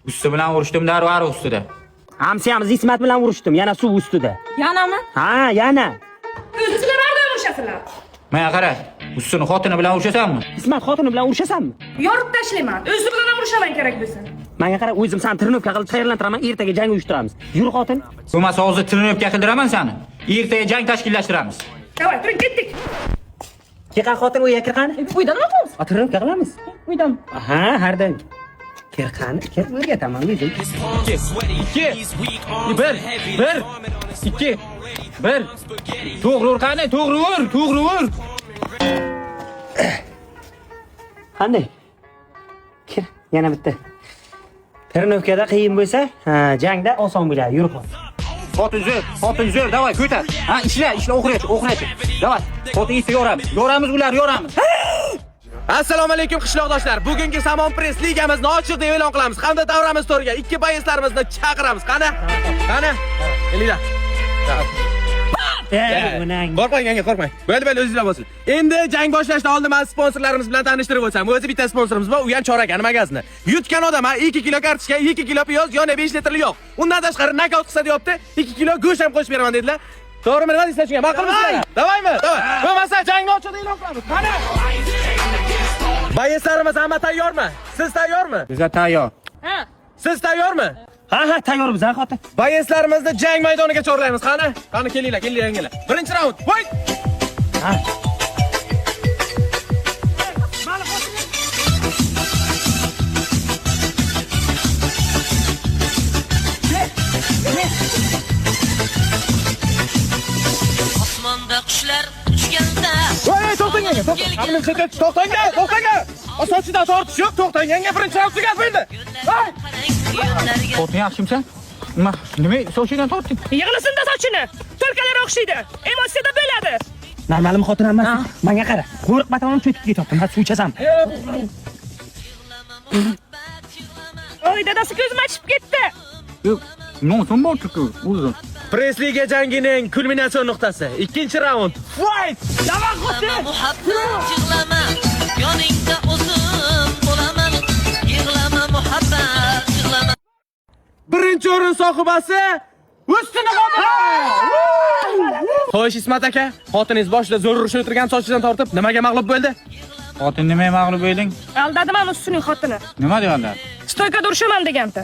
Usti bilan urishdim darvar ustida. Hamsiyamiz Ismat bilan urishdim, yana suv ustida. Yanami? Ha, yana. O'zingizlar nerdan urishasizlar? Menga qara, ustini xotini bilan urishasanmi? Ismat xotini bilan urushasanmi? Yorib tashlayman. O'zi bilan ham urishaman kerak bo'lsa. Menga qara, o'zim seni trinovka qilib tayyorlantiraman, ertaga jang uyushtiramiz. Yur xotin. Bo'lmasa hozir trinovka qildiraman seni. Ertaga jang tashkillashtiramiz. Davay, turing, ketdik. Keqa xotin u yerga qani? Uydan nima qilamiz? Trinovka qilamiz. Uydan. Aha, hardan. Kirqani, kir o'rgataman o'zim. 1 To'g'ri ur qani, to'g'ri ur. Qanday? Kir, yana bitta. Trinovkada qiyin bo'lsa, jangda oson bo'ladi. Yur xotin. Xotin zo'r, davay ko'tar. Ha, ishla, o'qirachi. Davay, xotin isi yoramiz. Yoramiz ular, yoramiz. Assalomu alaykum qishloqdoshlar. Bugungi Samon Press ligamizni ochiq deb e'lon qilamiz. Hamda davramiz to'riga ikki boyeslarimizni chaqiramiz. Qani? Kelinglar. Qo'rqmang. Bo'ldi, o'zingizlar bo'lsin. Endi jang boshlashdan oldin men sponsorlarimiz bilan tanishtirib o'tsam. O'zi bitta sponsorimiz bor, u ham chorak magazni. Yutgan odam 2 kilo kartoshka, 2 kilo piyoz, yana 5 litrli yog'. Undan tashqari nakavt qilsa deyapti, 2 kilo go'sht ham qo'shib beraman dedilar. To'g'rimi? Nima deysizlar shunga? Ma'qulmisizlar? Davaymi? Davay. Bo'lmasa jangni ochiq e'lon qilamiz. Qani? Boyeslarimiz hamma tayyormi? Siz tayyormi? Biz tayyor. Ha. Siz tayyormi? Ha, tayyormiz, ha xotin. Boyeslarimizni jang maydoniga chorlaymiz. Qani kelinglar. Birinchi raund. Voy! Ha. Osmonda qushlar uchganda Voy, to'xtang. Sochidan tortish yo'q, to'xtang. Birinchi raund tugatildi. Voy! Xotin yaxshimisan? Nima sochidan tortding? Yig'lasin-da sochini. To'lkalari o'xshaydi. Emotsiyada bo'ladi. Normalmi xotin emas? Menga qara. Qo'rqmadan cho'kib ketyapti. Men suv ichasam. Oy, dadasi ko'zim achib ketdi. Yo'q, nosim bor-ku, o'zi. Press liga jangining kulminatsion nuqtasi. Ikkinchi raund. Fight! Davon xotin! muhabbat yig'lama yoningda o'zim bo'laman yig'lama muhabbat yig'lama Birinchi o'rin sohibasi ustini xotin. Xo'sh, Ismat aka, xotiningiz boshida zo'r urushib o'tirgan sochidan tortib, nimaga mag'lub bo'ldi? Xotin nimaga mag'lub bo'lding? Aldadiman ustining xotini. Nima deyapti? Stoykada urishaman degandi.